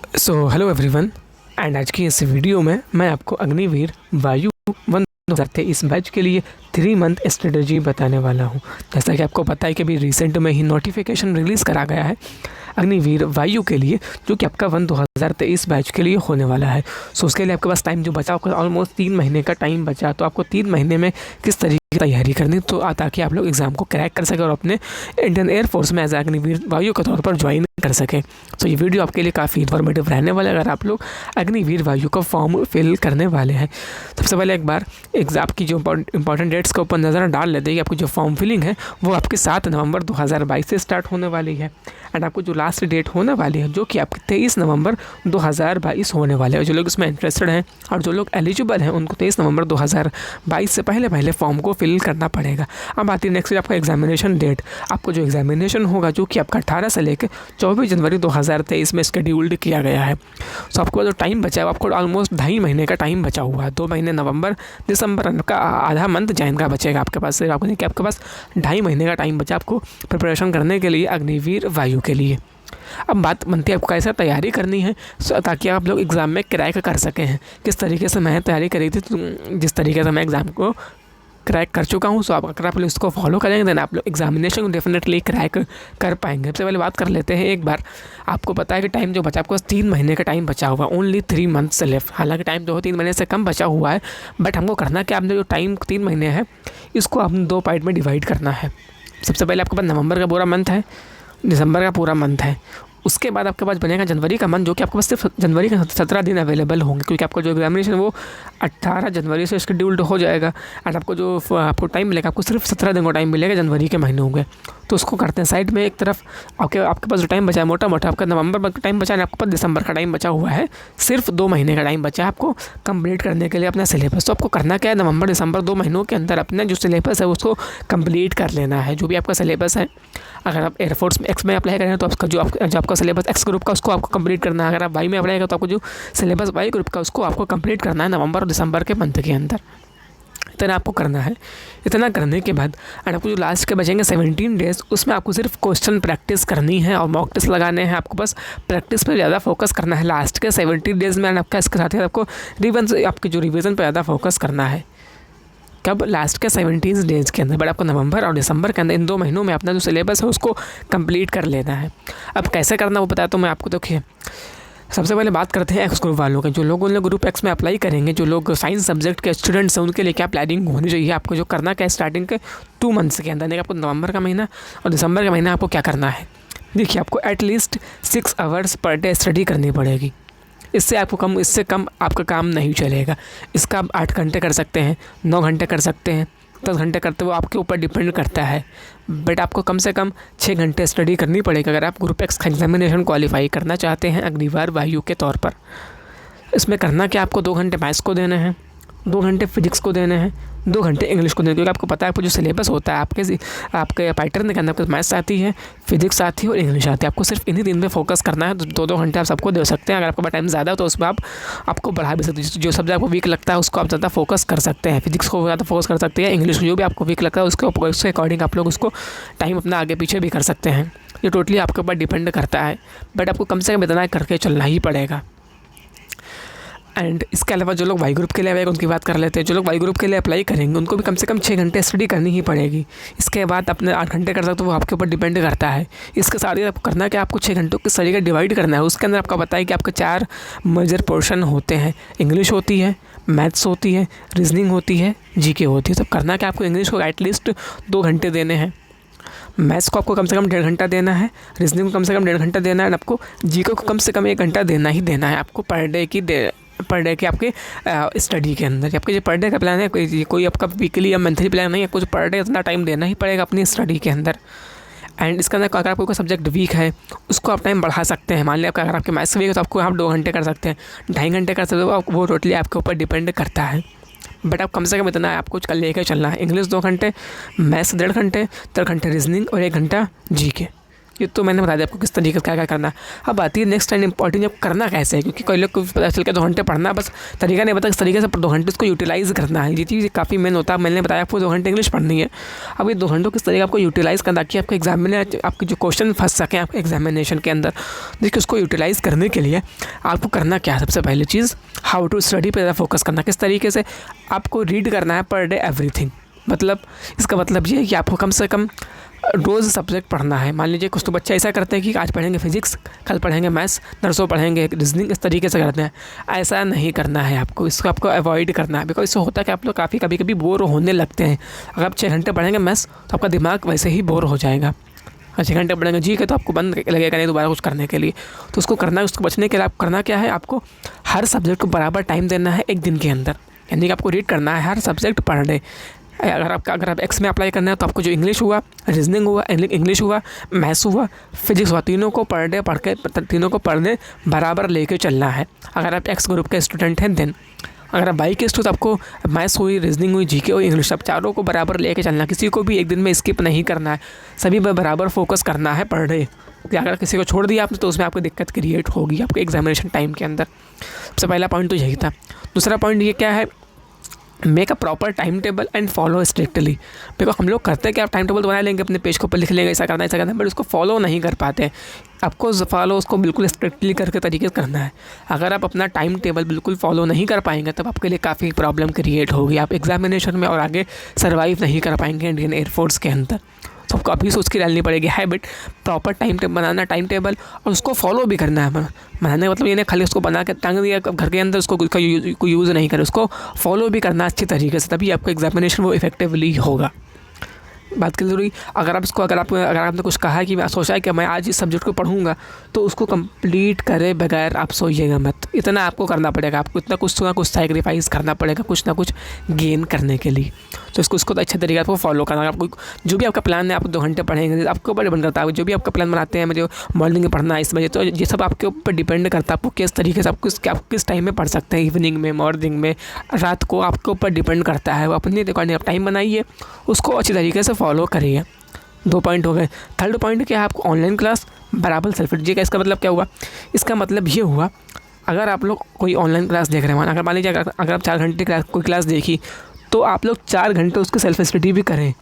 Hello everyone and आज की इस वीडियो में मैं आपको अग्निवीर वायु 2023 बैच के लिए 3 मंथ स्ट्रेटजी बताने वाला हूं। जैसा कि आपको पता है कि अभी रिसेंट में ही नोटिफिकेशन रिलीज़ करा गया है अग्निवीर वायु के लिए, जो कि आपका 2023 बैच के लिए होने वाला है। सो उसके लिए आपके पास टाइम जो बचा, आपको ऑलमोस्ट 3 महीने का टाइम बचा। तो आपको 3 महीने में किस तरीके की तैयारी करनी, तो ताकि आप लोग एग्ज़ाम को क्रैक कर सकें और अपने इंडियन एयरफोर्स में एज अग्निवीर वायु के तौर पर ज्वाइन कर सकें। तो ये वीडियो आपके लिए काफ़ी इन्फॉर्मेटिव रहने वाला है अगर आप लोग अग्निवीर वायु का फॉर्म फिल करने वाले हैं। सबसे पहले एक बार एग्ज़ाम की जो इंपॉर्टेंट डेट्स के ऊपर नज़र डाल लेते हैं कि आपकी जो फॉर्म फिलिंग है वो आपके 7 नवंबर 2022 से स्टार्ट होने वाली है। एंड आपको जो लास्ट डेट होने वाली है जो कि आपकी 23 नवंबर 2022 होने वाले हैं। जो लोग इसमें इंटरेस्टेड हैं और जो लोग एलिजिबल हैं उनको 23 नवंबर 2022 से पहले फॉर्म को फिल करना पड़ेगा। अब आती है नेक्स्ट आपका एग्जामिनेशन डेट। आपको जो एग्जामिनेशन होगा जो कि आपका 18 से लेकर 24 जनवरी 2023 में शेड्यूल्ड किया गया है। सो आपको जो टाइम बचा है आपको ऑलमोस्ट 2.5 महीने का टाइम बचा हुआ है। 2 महीने नवंबर दिसंबर का आधा मंथ जैन का बचेगा आपके पास। सिर्फ आपके पास 2.5 महीने का टाइम बचा आपको प्रिपरेशन करने के लिए अग्निवीर वायु के लिए। अब बात बनती है आपको कैसे तैयारी करनी है ताकि आप लोग एग्ज़ाम में क्रैक कर सकें। किस तरीके से मैं तैयारी करी थी, जिस तरीके से मैं एग्ज़ाम को क्रैक कर चुका हूँ। सो अगर आप लोग इसको फॉलो करेंगे देन आप लोग एग्जामिनेशन को डेफिनेटली क्रैक कर पाएंगे। सबसे पहले बात कर लेते हैं एक बार। आपको पता है कि टाइम जो बचा आपको 3 महीने का टाइम बचा हुआ, ओनली 3 मंथ्स लेफ्ट। हालांकि टाइम जो है 3 महीने से कम बचा हुआ है, बट हमको करना क्या, आपने जो टाइम 3 महीने है इसको आपने 2 पार्ट में डिवाइड करना है। सबसे पहले आपके पास नवंबर का पूरा मंथ है, दिसंबर का पूरा मंथ है। उसके बाद आपके पास बनेगा जनवरी का मंथ, जो कि आपके पास सिर्फ जनवरी के 17 दिन अवेलेबल होंगे, क्योंकि आपका जो एग्जामिनेशन वो 18 जनवरी से शेड्यूल्ड हो जाएगा। और आपको टाइम मिलेगा, आपको सिर्फ 17 दिन का टाइम मिलेगा जनवरी के महीनों में। तो उसको करते हैं साइड में। एक तरफ आपके पास जो टाइम बचा है मोटा आपका नवंबर का टाइम बचा है, आपके पास दिसंबर का टाइम बचा हुआ है। सिर्फ 2 महीने का टाइम बचा है आपको कंप्लीट करने के लिए अपना सिलेबस। तो आपको करना क्या है, नवंबर दिसंबर 2 महीनों के अंदर अपना जो सिलेबस है उसको कंप्लीट कर लेना है। जो भी आपका सिलेबस है, अगर आप एयरफोर्स में एक्स में अप्लाई करें तो आपका जो आपका सिलेबस एक्स ग्रुप का उसको आपको कंप्लीट करना है। अगर आप वाई में अप्लाई करें तो आपको जो सिलेबस वाई ग्रुप का उसको आपको कंप्लीट करना है नवंबर और दिसंबर के मंथ के अंदर। इतना आपको करना है। इतना करने के बाद आपको जो लास्ट के बचेंगे 17 डेज़, उसमें आपको सिर्फ क्वेश्चन प्रैक्टिस करनी है और मॉक टेस्ट लगाने हैं। आपको बस प्रैक्टिस पे ज़्यादा फोकस करना है लास्ट के 17 डेज़ में। आपका इसके साथ ही आपको आपकी जो रिवीजन पे ज़्यादा फोकस करना है। कब, लास्ट के 17 डेज़ के अंदर। बट आपको नवंबर और दिसंबर के अंदर इन 2 महीनों में अपना जो सिलेबस है उसको कंप्लीट कर लेना है। अब कैसे करना वो बताया तो मैं आपको। देखिए, सबसे पहले बात करते हैं एक्स ग्रुप वालों के। जो लोग ग्रुप एक्स में अप्लाई करेंगे, जो लोग साइंस सब्जेक्ट के स्टूडेंट्स हैं, उनके लिए क्या प्लानिंग होनी चाहिए। आपको जो करना क्या है, स्टार्टिंग के 2 मंथ्स के अंदर, आपको नवंबर का महीना और दिसंबर का महीना आपको क्या करना है। देखिए, आपको at least 6 hours per day study करनी पड़ेगी। इससे कम आपका काम नहीं चलेगा। इसका आप 8 घंटे कर सकते हैं, 9 घंटे कर सकते हैं, 10 घंटे करते, वो आपके ऊपर डिपेंड करता है। बट आपको कम से कम 6 घंटे स्टडी करनी पड़ेगी अगर आप ग्रुप एक्स का एग्जामिनेशन क्वालिफाई करना चाहते हैं अग्निवीर वायु के तौर पर। इसमें करना क्या, आपको 2 घंटे मैथ्स को देने हैं, 2 घंटे फिजिक्स को देने हैं, 2 घंटे इंग्लिश को देने, क्योंकि आपको पता है आपको जो सिलेबस होता है आपके पैटर्न के अंदर आपको मैथ्स आती है, फिजिक्स आती है और इंग्लिश आती है। आपको सिर्फ इन्हीं दिन में फोकस करना है। तो 2 घंटे आप सबको दे सकते हैं। अगर आपके पास टाइम ज़्यादा हो तो उसमें आपको बढ़ा भी सकते हैं। जो सब्जेक्ट आपको वीक लगता है उसको आप ज़्यादा फोकस कर सकते हैं। फिजिक्स को ज़्यादा फोकस कर सकते हैं, इंग्लिश को जो भी आपको वीक लगता है उसके अकॉर्डिंग आप लोग उसको टाइम अपना आगे पीछे भी कर सकते हैं। ये टोटली आपके ऊपर डिपेंड करता है, बट आपको कम से कम इतना करके चलना ही पड़ेगा। एंड इसके अलावा जो लोग वाई ग्रुप के लिए आएंगे उनकी बात कर लेते हैं। जो लोग वाई ग्रुप के लिए अप्लाई करेंगे उनको भी कम से कम 6 घंटे स्टडी करनी ही पड़ेगी। इसके बाद अपने 8 घंटे कर सकते हो, वो आपके ऊपर डिपेंड करता है। इसके साथ ही आपको करना क्या, आपको 6 घंटों के स्टडी का डिवाइड करना है। उसके अंदर आपका पता है कि आपके 4 मेजर पोर्शन होते हैं। इंग्लिश होती है, मैथ्स होती है, रीजनिंग होती है, जीके होती है। सब करना क्या, आपको इंग्लिश को एटलीस्ट 2 घंटे देने हैं, मैथ्स को आपको कम से कम 1.5 घंटा देना है, रीजनिंग को कम से कम 1.5 घंटा देना है, और आपको जीके को कम से कम 1 घंटा देना ही देना है आपको पर डे के आपके स्टडी के अंदर। आपके जो पर डे का प्लान है, कोई आपका वीकली या मंथली प्लान नहीं है, कुछ पर डे इतना टाइम देना ही पड़ेगा अपनी स्टडी के अंदर। एंड इसके अंदर अगर आपको कोई सब्जेक्ट वीक है उसको आप टाइम बढ़ा सकते हैं। मान लिया अगर आपके मैथ्स वीक है तो आपको आप 2 घंटे कर सकते हैं, 2.5 घंटे कर सकते हो। वो टोटली आपके ऊपर डिपेंड करता है। बट आप कम से कम इतना आपको कल लेकर चलना है। इंग्लिश 2 घंटे, मैथ्स 1.5 घंटे, 3 घंटे रीजनिंग और 1 घंटा जीके। ये तो मैंने बता दिया आपको किस तरीके से क्या क्या करना है। अब आती है नेक्स्ट एंड इंपॉर्टेंट, जब करना कैसे है, क्योंकि कई लोग को पता चल के 2 घंटे पढ़ना, बस तरीका नहीं पता किस तरीके से 2 घंटे उसको यूटिलाइज़ करना है। ये चीज़ काफ़ी मेन होता है। मैंने बताया आपको 2 घंटे इंग्लिश पढ़नी है, अब ये 2 घंटों किस तरीके आपको यूटिलाइज़ करना, ताकि आपको एग्जामिनेशन, आपके जो क्वेश्चन फंस सकें आपके एग्जामिनेशन के अंदर। देखिए उसको यूटिलाइज़ करने के लिए आपको करना क्या है, सबसे पहली चीज़ हाउ टू स्टडी पे ज़्यादा फोकस करना। किस तरीके से आपको रीड करना है पर डे एवरीथिंग। मतलब इसका मतलब ये है कि आपको कम से कम रोज़ सब्जेक्ट पढ़ना है। मान लीजिए कुछ तो बच्चे ऐसा करते हैं कि आज पढ़ेंगे फिजिक्स, कल पढ़ेंगे मैथ्स, नर्सों पढ़ेंगे रीजनिंग, इस तरीके से करते हैं। ऐसा नहीं करना है आपको, इसको आपको अवॉइड करना है। बिकॉज इससे होता है कि आप लोग काफ़ी कभी कभी बोर होने लगते हैं। अगर आप 6 घंटे पढ़ेंगे मैथ्स तो आपका दिमाग वैसे ही बोर हो जाएगा। 6 घंटे पढ़ेंगे जी के तो आपको बंद लगेगा नहीं दोबारा कुछ करने के लिए। तो उसको करना है, उसको बचने के लिए आप करना क्या है, आपको हर सब्जेक्ट को बराबर टाइम देना है एक दिन के अंदर। यानी कि आपको रीड करना है हर सब्जेक्ट पर डे। अगर आप एक्स में अप्लाई करना है तो आपको जो इंग्लिश हुआ, रीजनिंग हुआ, इंग्लिश हुआ, मैथ्स हुआ, फिजिक्स हुआ, तीनों को पर डे बराबर लेके चलना है। अगर आप एक्स ग्रुप के स्टूडेंट हैं देन, अगर आप वाई के स्टूडेंट, तो आपको मैथ्स हुई, रीजनिंग हुई, जीके हुई, इंग्लिश, सब चारों को बराबर लेके चलना। किसी को भी एक दिन में स्किप नहीं करना है, सभी पर बराबर फोकस करना है पर डे। अगर किसी को छोड़ दिया आपने तो उसमें आपको दिक्कत क्रिएट होगी आपके एग्जामिनेशन टाइम के अंदर। सबसे पहला पॉइंट तो यही था। दूसरा पॉइंट ये क्या है, make a proper time table and follow strictly. Because हम लोग करते हैं कि आप टाइम टेबल बना लेंगे, अपने पेज के ऊपर लिख लेंगे ऐसा करना है, बट उसको फॉलो नहीं कर पाते। आपको फॉलो उसको बिल्कुल स्ट्रिक्टली करके तरीके से करना है। अगर आप अपना टाइम टेबल बिल्कुल फॉलो नहीं कर पाएंगे तब आपके लिए काफ़ी प्रॉब्लम क्रिएट होगी। आप एग्जामिनेशन में और आगे सर्वाइव नहीं कर पाएंगे इंडियन एयरफोर्स के अंदर। तो आपको अभी सोच के डालनी पड़ेगी हैबिट, प्रॉपर टाइम टेबल बनाना, टाइम टेबल, और उसको फॉलो भी करना है। बनाने का मतलब ये नहीं खाली उसको बना के टांग दिया घर के अंदर, उसको कोई यूज़ नहीं करे, उसको फॉलो भी करना अच्छी तरीके से, तभी आपका एग्जामिनेशन वो इफेक्टिवली होगा। बात की ज़रूरी, अगर आपने कुछ कहा है कि मैं सोचा है कि मैं आज इस सब्जेक्ट को पढ़ूंगा, तो उसको कंप्लीट करे बगैर आप सोइएगा मत। इतना आपको करना पड़ेगा, आपको इतना कुछ ना कुछ सैक्रिफाइस करना पड़ेगा कुछ ना कुछ गेन करने के लिए। तो उसको तो अच्छे तरीके से फॉलो करना। आपको जो भी आपका प्लान है, आप 2 घंटे पढ़ेंगे, आपके ऊपर डिपेंड करता है। जो भी आपका प्लान बनाते हैं, मुझे मॉर्निंग में पढ़ना है इस बजे, तो ये सब आपके ऊपर डिपेंड करता है आपको किस तरीके से आप किस टाइम में पढ़ सकते हैं, इवनिंग में, मॉर्निंग में, रात को, आपके ऊपर डिपेंड करता है। वो अपने अकॉर्डिंग आप टाइम बनाइए, उसको अच्छी तरीके से फॉलो करिए। 2 पॉइंट हो गए। थर्ड पॉइंट क्या है, आपको ऑनलाइन क्लास बराबर सेल्फ जी का। इसका मतलब क्या हुआ, इसका मतलब ये हुआ, अगर आप लोग कोई ऑनलाइन क्लास देख रहे हैं, अगर मान लीजिए अगर आप 4 घंटे कोई क्लास देखी, तो आप लोग 4 घंटे उसकी सेल्फ स्टडी भी करें,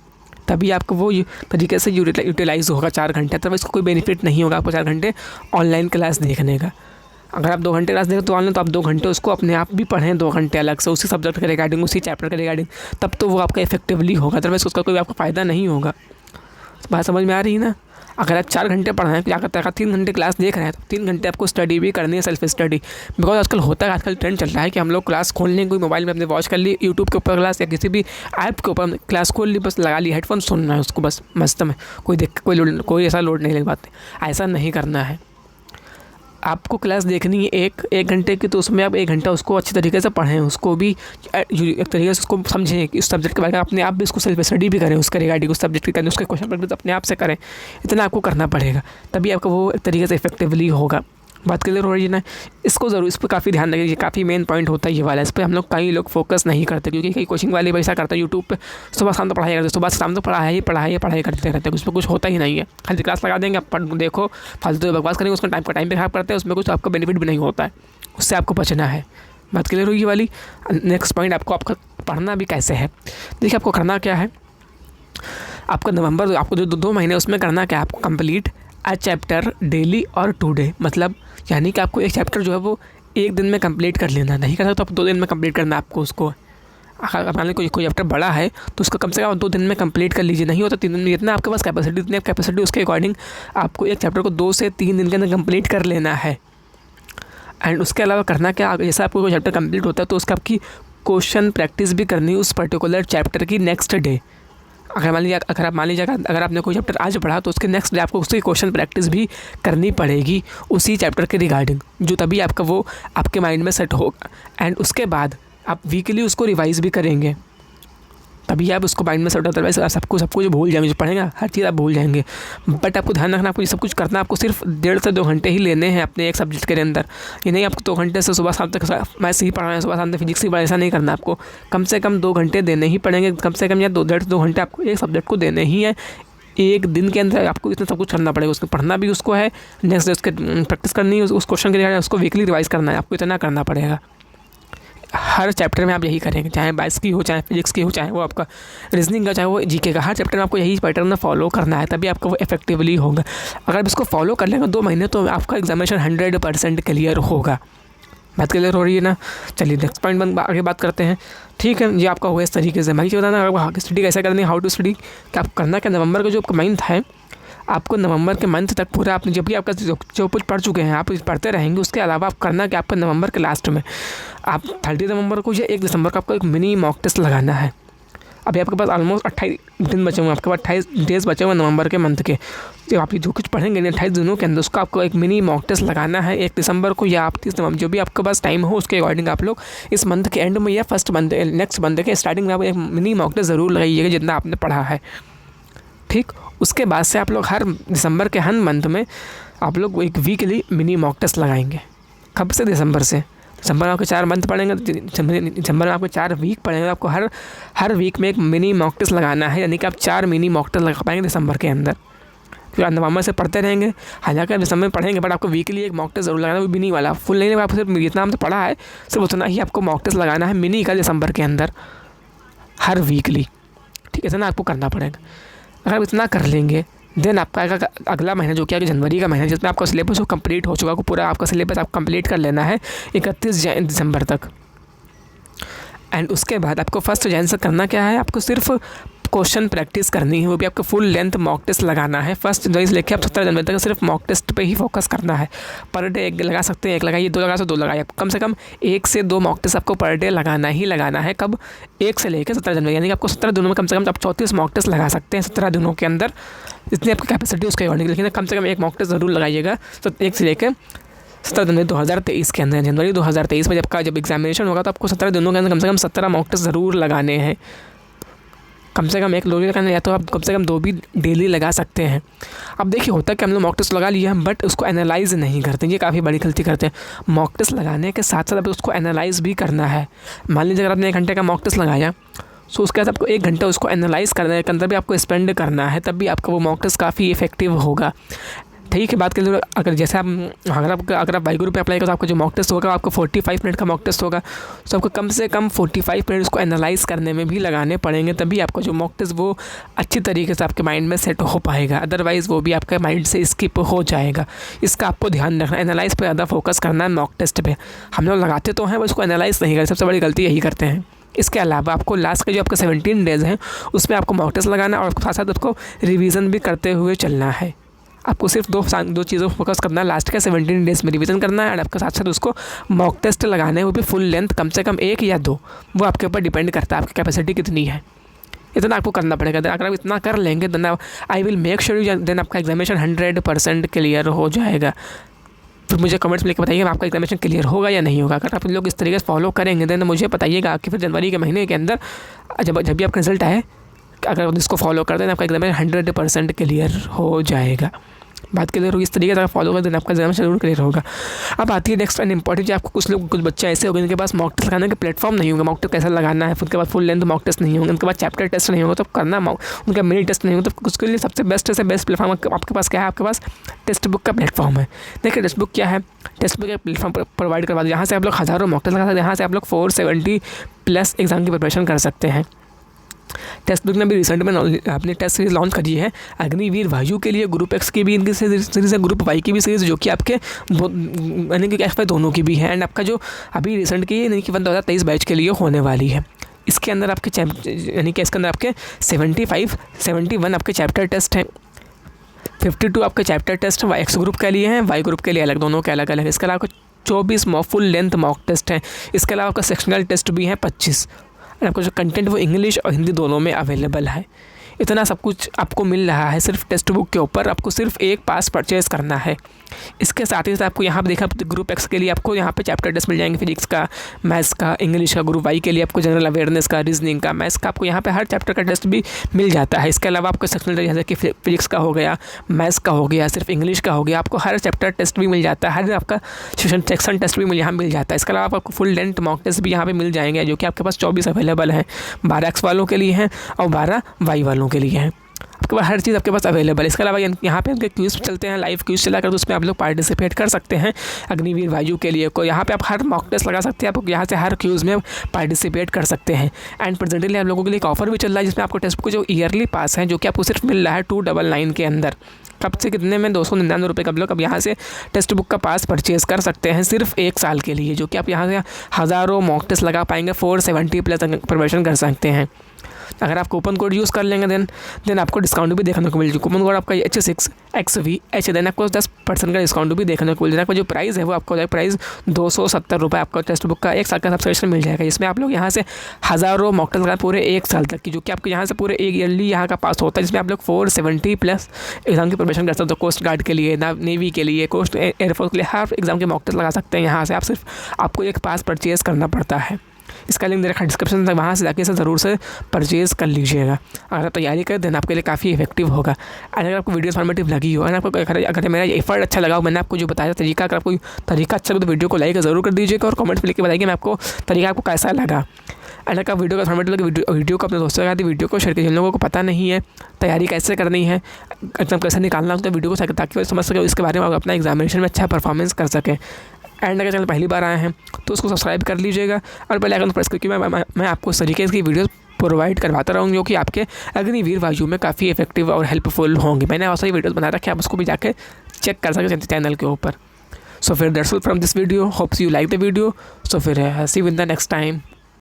तभी आपको वो तरीके से यूटिलाइज़ होगा 4 घंटे। तब इसको कोई बेनिफिट नहीं होगा आपको 4 घंटे ऑनलाइन क्लास देखने का। अगर आप 2 घंटे क्लास देखें तो ऑनलाइन, तो आप 2 घंटे उसको अपने आप भी पढ़ें, 2 घंटे अलग से उसी सब्जेक्ट के रिगार्डिंग, उसी चैप्टर के रिगार्डिंग, तब तो वो आपका इफेक्टिवली होगा। अदरवाइज़ उसका कोई आपको फ़ायदा नहीं होगा। बात समझ में आ रही है ना। अगर आप 4 घंटे पढ़ रहे हैं, अगर 3 घंटे क्लास देख रहे हैं, तो 3 घंटे आपको स्टडी भी करनी है, सेल्फ स्टडी। बिकॉज आजकल ट्रेंड चल रहा है कि हम लोग क्लास खोल लें, कोई मोबाइल में अपने वॉच कर ली, यूट्यूब के ऊपर क्लास या किसी भी ऐप के ऊपर क्लास खोल ली, बस लगा ली, हेडफोन सुनना है उसको बस मस्त में, कोई ऐसा लोड नहीं लग पाते। ऐसा नहीं करना है। आपको क्लास देखनी है एक घंटे की, तो उसमें आप 1 घंटा उसको अच्छी तरीके से पढ़ें, उसको भी एक तरीके से उसको समझें कि उस सब्जेक्ट के बारे में अपने आप भी उसको सेल्फ स्टडी भी करें, उसके रिगार्डिंग उस सब्जेक्ट की करें, उसके क्वेश्चन पेपर अपने आप से करें। इतना आपको करना पड़ेगा, तभी आपका वो एक तरीके से इफेक्टिवली होगा। बात क्लियर हो रही है ना। इसको ज़रूर, इस पर काफ़ी ध्यान रखिए, काफ़ी मेन पॉइंट होता है ये वाला। इस पर हम लोग कई लोग फोकस नहीं करते, क्योंकि कई कोचिंग वाले वैसा करते हैं, यूट्यूब पे सुबह शाम तो पढ़ाई करते, सुबह शाम तो पढ़ाई करते रहते हैं, उसमें कुछ होता ही नहीं है। खाली क्लास लगा देंगे, आप देखो, फालतू बकवास करेंगे, उसका टाइम पे खराब करते हैं, उसमें कुछ आपका बेनिफिट भी नहीं होता है। उससे आपको बचना है। बात क्लियर हुई ये वाली। नेक्स्ट पॉइंट, आपका पढ़ना भी कैसे है। देखिए आपको करना क्या है, आपको जो 2 महीने उसमें करना क्या है, आपको कंप्लीट अ चैप्टर डेली और 2 डे। मतलब यानी कि आपको एक चैप्टर जो है वो 1 दिन में कंप्लीट कर लेना, नहीं कर सकते तो आप 2 दिन में कंप्लीट करना है आपको उसको। अगर मान लीजिए कोई चैप्टर बड़ा है तो उसको कम से कम 2 दिन में कंप्लीट कर लीजिए, नहीं होता 3 दिन में। जितना आपके पास कैपेसिटी, इतनी कैपेसिटी उसके अकॉर्डिंग आपको एक चैप्टर को 2 से 3 दिन के अंदर कंप्लीट कर लेना है। एंड उसके अलावा करना क्या, जैसा आपको कोई चैप्टर कंप्लीट होता है तो उसका आपकी क्वेश्चन प्रैक्टिस भी करनी है उस पर्टिकुलर चैप्टर की नेक्स्ट डे। अगर मान लीजिए अगर आपने कोई चैप्टर आज पढ़ा तो उसके नेक्स्ट डे आपको उसकी क्वेश्चन प्रैक्टिस भी करनी पड़ेगी उसी चैप्टर के रिगार्डिंग, जो तभी आपका वो आपके माइंड में सेट होगा। एंड उसके बाद आप वीकली उसको रिवाइज भी करेंगे, तभी आप उसको माइंड में सेट होता है। वैसे सब कुछ भूल जाएंगे, जो पढ़ेंगे हर चीज़ आप भूल जाएंगे। बट आपको ध्यान रखना, आपको ये सब कुछ करना, आपको सिर्फ 1.5 से 2 घंटे ही लेने हैं अपने एक सब्जेक्ट के अंदर। ये नहीं आपको 2 घंटे से सुबह शाम तक मैथ्स ही पढ़ना है, सुबह शाम तक फिजिक्स ही पढ़ना, ऐसा नहीं करना। आपको कम से कम 2 घंटे देने ही पड़ेंगे, कम से कम या 2.5 से 2 घंटे आपको एक सब्जेक्ट को देने ही है एक दिन के अंदर आपको इतना सब कुछ करना पड़ेगा। उसको पढ़ना भी उसको है, नेक्स्ट डे उसके प्रैक्टिस करनी है, उस क्वेश्चन के लिए उसको वीकली रिवाइज करना है, आपको इतना करना पड़ेगा। हर चैप्टर में आप यही करेंगे, चाहे बायोस की हो, चाहे फिजिक्स की हो, चाहे वो आपका रीजनिंग का, चाहे वो जीके का, हर चैप्टर में आपको यही पैटर्न फॉलो करना है, तभी आपका वो इफेक्टिवली होगा। अगर आप इसको फॉलो कर लेंगे 2 महीने तो आपका एग्जामिनेशन 100% क्लियर होगा। बात क्लियर हो रही है ना? चलिए नेक्स्ट पॉइंट आगे बात करते हैं। ठीक है, ये आपका होगा इस तरीके से। बाकी बताना आपको स्टडी कैसे करनी है, हाउ टू स्टडी, कि आप करना क्या, नवंबर का जो आपका मंथ है, आपको नवंबर के मंथ तक पूरा आपने जब भी आपका जो कुछ पढ़ चुके हैं आप पढ़ते रहेंगे। उसके अलावा आप करना कि आपका नवंबर के लास्ट में आप 30 नवंबर को या 1 दिसंबर को आपको एक मिनी मॉक टेस्ट लगाना है। अभी आपके पास ऑलमोस्ट 28 दिन बचे हुए हैं, आपके पास 28 डेज़ बचे हुए हैं नवंबर के मंथ के। जो आप जो कुछ पढ़ेंगे 28 दिनों के अंदर, उसका आपको एक मिनी मॉक टेस्ट लगाना है 1 दिसंबर को या आप 30 नवंबर, जो भी आपके पास टाइम हो उसके अकॉर्डिंग आप लोग इस मंथ के एंड में या फर्स्ट मंथ नेक्स्ट मंथ के स्टार्टिंग में आप एक मिनी मॉक टेस्ट ज़रूर लगाइएगा जितना आपने पढ़ा है। ठीक, उसके बाद से आप लोग हर दिसंबर के हर मंथ में आप लोग एक वीकली मिनी मॉक टेस्ट लगाएंगे। कब से? दिसंबर से। दिसंबर में आपको 4 मंथ पढ़ेंगे, दिसंबर में आपको 4 वीक पढ़ेंगे, आपको हर वीक में एक मिनी मॉक टेस्ट लगाना है, यानी कि आप 4 मिनी मॉक टेस्ट लगा पाएंगे दिसंबर के अंदर। फिर आप नवंबर से पढ़ते रहेंगे, हालांकि आप दिसंबर में पढ़ेंगे बट आपको वीकली एक मॉक टेस्ट जरूर लगाना है, वो मिनी वाला, फुल नहीं लगा, आपको सिर्फ जितना हमने पढ़ा है सिर्फ उतना ही आपको मॉक टेस्ट लगाना है मिनी का दिसंबर के अंदर हर वीकली। ठीक है, इतना आपको करना पड़ेगा। अगर आप इतना कर लेंगे देन आपका अगला महीना जो कि जनवरी का महीना, जिसमें आपका सिलेबस वो कंप्लीट हो चुका, पूरा आपका सिलेबस आप कंप्लीट कर लेना है 31 दिसंबर तक। एंड उसके बाद आपको 1 जनवरी से करना क्या है, आपको सिर्फ क्वेश्चन प्रैक्टिस करनी है, वो भी आपको फुल लेंथ मॉक टेस्ट लगाना है। 1 जनवरी से लेकर आप 17 जनवरी तक सिर्फ मॉक टेस्ट पे ही फोकस करना है। पर डे 1 लगा सकते हैं, 1 लगाइए, 2 लगा सकते 2 लगाइए, कम से कम 1 से 2 मॉक टेस्ट आपको पर डे लगाना ही लगाना है। कब? 1 से लेकर 17 जनवरी, यानी कि आपको 17 दिनों में कम से कम आप 34 मॉक टेस्ट लगा सकते हैं 17 दिनों के अंदर, जितनी आपकी कैपेसिटी उसके अकॉर्डिंग। लेकिन कम से कम 1 मॉक टेस्ट ज़रूर लगाइएगा। तो 1 से लेकर 17 जनवरी 2023 के अंदर, जनवरी 2023 में जब एग्जामिनेशन होगा तो आपको 17 दिनों के अंदर कम से कम 17 मॉक टेस्ट ज़रूर लगाने हैं। कम से कम 1 लोग लगाना, या तो आप कम से कम 2 भी डेली लगा सकते हैं। अब देखिए होता है कि हम लोग मॉक टेस्ट लगा लिया है बट उसको एनालाइज नहीं करते, ये काफ़ी बड़ी गलती करते हैं। मॉक टेस्ट लगाने के साथ साथ अब उसको एनालाइज भी करना है। मान लीजिए अगर आपने 1 घंटे का मॉक टेस्ट लगाया, सो उसके बाद आपको 1 घंटा उसको एनालाइज करने के अंदर भी आपको स्पेंड करना है, तब भी आपका वो मॉक टेस्ट काफ़ी इफेक्टिव होगा। ठीक है, बात करें अगर जैसे आप अगर आप वाईगुरु पे अप्लाई करो तो आपका जो मॉक टेस्ट होगा आपको 45 मिनट का मॉक टेस्ट होगा, तो आपको कम से कम 45 मिनट उसको एनालाइज करने में भी लगाने पड़ेंगे, तभी आपका जो मॉक टेस्ट वो अच्छी तरीके से आपके माइंड में सेट हो पाएगा। अदरवाइज़ वो भी आपके माइंड से स्किप हो जाएगा। इसका आपको ध्यान रखना है, एनालाइज पर ज़्यादा फोकस करना है मॉक टेस्ट पर। हम लोग लगाते तो हैं बस उसको एनालाइज नहीं करते, सबसे बड़ी गलती यही करते हैं। इसके अलावा आपको लास्ट के जो आपका 17 डेज़ हैं उसमें आपको मॉक टेस्ट लगाना है और साथ साथ उसको रिवीजन भी करते हुए चलना है। आपको सिर्फ दो चीज़ों पर फोकस करना है, लास्ट के 17 डेज़ में रिवीजन करना है और आपके साथ साथ उसको मॉक टेस्ट लगाना है, वो भी फुल लेंथ, कम से कम 1 या 2, वो आपके ऊपर डिपेंड करता है आपकी कैपेसिटी कितनी है। इतना आपको करना पड़ेगा। अगर आप इतना कर लेंगे then I will make sure then आपका एग्जामिनेशन 100% क्लियर हो जाएगा। फिर मुझे कमेंट्स में लिख के बताइएगा आपका एग्जामिनेशन क्लियर होगा या नहीं होगा। अगर आप लोग इस तरीके से फॉलो करेंगे देन मुझे बताइएगा कि फिर जनवरी के महीने के अंदर जब भी आपका रिजल्ट आए, अगर इसको फॉलो करते हैं आपका एग्जामिनेशन 100% क्लियर हो जाएगा। बात क्लियर होगी, इस तरीके से फॉलो कर देना आपका एग्जामिनेशन जरूर क्लियर होगा। अब आती है नेक्स्ट एंड इंपॉर्टेंट, आपको कुछ बच्चे ऐसे होंगे जिनके पास मॉक टेस्ट लगाने के प्लेटफॉर्म नहीं होंगे, मॉक टेस्ट कैसे लगाना है, फिर उनके बाद फुल लेंथ मॉक टेस्ट नहीं होंगे, उनके बाद चैप्टर टेस्ट नहीं होगा, तो करना उनका मिनी टेस्ट नहीं होगा। तो उसके लिए सबसे बेस्ट प्लेटफॉर्म आपके पास क्या है, आपके पास टेक्स्ट बुक का प्लेटफॉर्म है। देखिए टेक्स्ट बुक क्या है, टेक्स्ट बुक एक प्लेटफॉर्म प्रोवाइड करवा दिया, यहाँ से आप लोग हज़ारों मॉक टेस्ट लगा सकते हैं, यहाँ से आप लोग 470+ एग्जाम की प्रिपरेशन कर सकते हैं। टेक्स्ट बुक ने भी रिसेंट में अपनी टेस्ट सीरीज लॉन्च करी है, अग्निवीर वायु के लिए, ग्रुप एक्स की भी इनकी सीरीज़ है, ग्रुप वाई की भी सीरीज़, जो कि आपके यानी कि एफ वाई दोनों की भी है। एंड आपका जो अभी रिसेंट की यानी कि 2023 बैच के लिए होने वाली है। इसके अंदर आपके यानी कि इसके अंदर आपके 71 आपके चैप्टर टेस्ट हैं, 52 आपके चैप्टर टेस्ट एक्स ग्रुप के लिए हैं, वाई ग्रुप के लिए अलग, दोनों के अलग अलग है। इसके अलावा 24 फुल लेंथ मॉक टेस्ट हैं। इसके अलावा आपका सेक्शनल टेस्ट भी है 25। आपको जो कंटेंट वो इंग्लिश और हिंदी दोनों में अवेलेबल है। इतना सब कुछ आपको मिल रहा है सिर्फ टेक्स्ट बुक के ऊपर। आपको सिर्फ एक पास परचेज़ करना है। इसके साथ ही साथ आपको यहाँ पर देखा ग्रुप एक्स के लिए आपको यहाँ पे चैप्टर टेस्ट मिल जाएंगे, फिजिक्स का, मैथ्स का, इंग्लिश का। ग्रुप वाई के लिए आपको जनरल अवेयरनेस का, रीजनिंग का, मैथ्स का, आपको यहाँ पे हर चैप्टर का टेस्ट भी मिल जाता है। इसके अलावा आपको सेक्शनल जैसे कि फिजिक्स का हो गया, मैथ्स का हो गया, सिर्फ इंग्लिश का हो गया, आपको हर चैप्टर टेस्ट भी मिल जाता है, हर आपका सेक्शन टेस्ट भी यहाँ मिल जाता है। इसके अलावा आपको फुल लेंथ मॉक टेस्ट भी यहाँ पर मिल जाएंगे, जो कि आपके पास 24 अवेलेबल हैं। 12 एक्स वालों के लिए हैं और 12 वाई वालों के लिए हैं। आपके पास हर चीज़ आपके पास अवेलेबल है। इसके अलावा यहाँ पे आपके क्यूज़ चलते हैं, लाइव क्यूज़ चला कर, तो उसमें आप लोग पार्टिसिपेट कर सकते हैं अग्निवीर वायु के लिए। को यहाँ पे आप हर मॉक टेस्ट लगा सकते हैं, आप यहाँ से हर क्यूज़ में पार्टिसिपेट कर सकते हैं। एंड प्रेजेंटली आप लोगों के लिए एक ऑफर भी चल रहा है, जिसमें आपको टेस्ट बुक जो ईयरली पास है, जो कि आपको सिर्फ मिल रहा है 299 के अंदर। कब से कितने में? 299 रुपये का आप लोग अब यहाँ से टेस्ट बुक का पास परचेज़ कर सकते हैं सिर्फ 1 साल के लिए, जो कि आप यहाँ से हज़ारों मॉक टेस्ट लगा पाएंगे, 470+ प्रिपरेशन कर सकते हैं। अगर आप कूपन कोड यूज़ कर लेंगे देन आपको डिस्काउंट भी देखने को मिल जाएगा। कूपन कोड आपका H6XVH, देन आपको 10% का डिस्काउंट भी देखने को मिल जाएगा। आपका जो प्राइस है वो आपको प्राइस 270 रुपये आपका टेस्ट बुक का 1 साल का सब्सक्रिप्शन मिल जाएगा, जिसमें आप लोग यहाँ से हज़ारों मॉक टेस्ट लगा पूरे 1 साल तक की, जो कि आपको यहाँ से पूरे एक ईयरली यहाँ का पास होता है, जिसमें आप लोग 470+ एग्जाम की प्रिपरेशन कर सकते हो। कोस्ट गार्ड के लिए, नेवी के लिए, कोस्ट एयरफोर्स के लिए, हर एग्जाम के मॉक टेस्ट लगा सकते हैं यहाँ से। आप सिर्फ आपको एक पास परचेज़ करना पड़ता है। इसका लिंक दे रखा है डिस्क्रिप्शन तक, वहाँ से जाके इसे ज़रूर से परचेज़ कर लीजिएगा। अगर आप तैयारी करें देन आपके लिए काफ़ी इफेक्टिव होगा। अगर आपको वीडियो इन्फॉर्मेटिव लगी हो, आपको अगर मेरा एफर्ट अच्छा लगा हो, मैंने आपको जो बताया तरीका, अगर आपको तरीका अच्छा लगे तो वीडियो को लाइक ज़रूर कर दीजिएगा और कमेंट्स में लिख के बताइए मैं आपको तरीका आपको कैसा लगा। अगर आप वीडियो का इन्फॉर्मेटिव लगे, वीडियो को अपने दोस्तों के साथ वीडियो को शेयर कीजिए। जिन लोगों को पता नहीं है तैयारी कैसे करनी है, एग्जाम कैसे निकालना है, तो वीडियो को ताकि वो समझ सके, इसके बारे में अपना एग्जामिनेशन में अच्छा परफॉर्मेंस कर सकें। एंड अगर चैनल पहली बार आए हैं तो उसको सब्सक्राइब कर लीजिएगा और बेल आइकन प्रेस करके मैं आपको इस तरीके की वीडियोस प्रोवाइड करवाता रहूँगा, जो कि आपके अग्निवीर वायु में काफ़ी इफेक्टिव और हेल्पफुल होंगी। मैंने बहुत सारी वीडियोस बना रखे हैं, आप उसको भी जाके चेक कर सकते हैं चैनल के ऊपर। सो फिर that's all from this video, hopes you like the video. So फिर see you in the next time.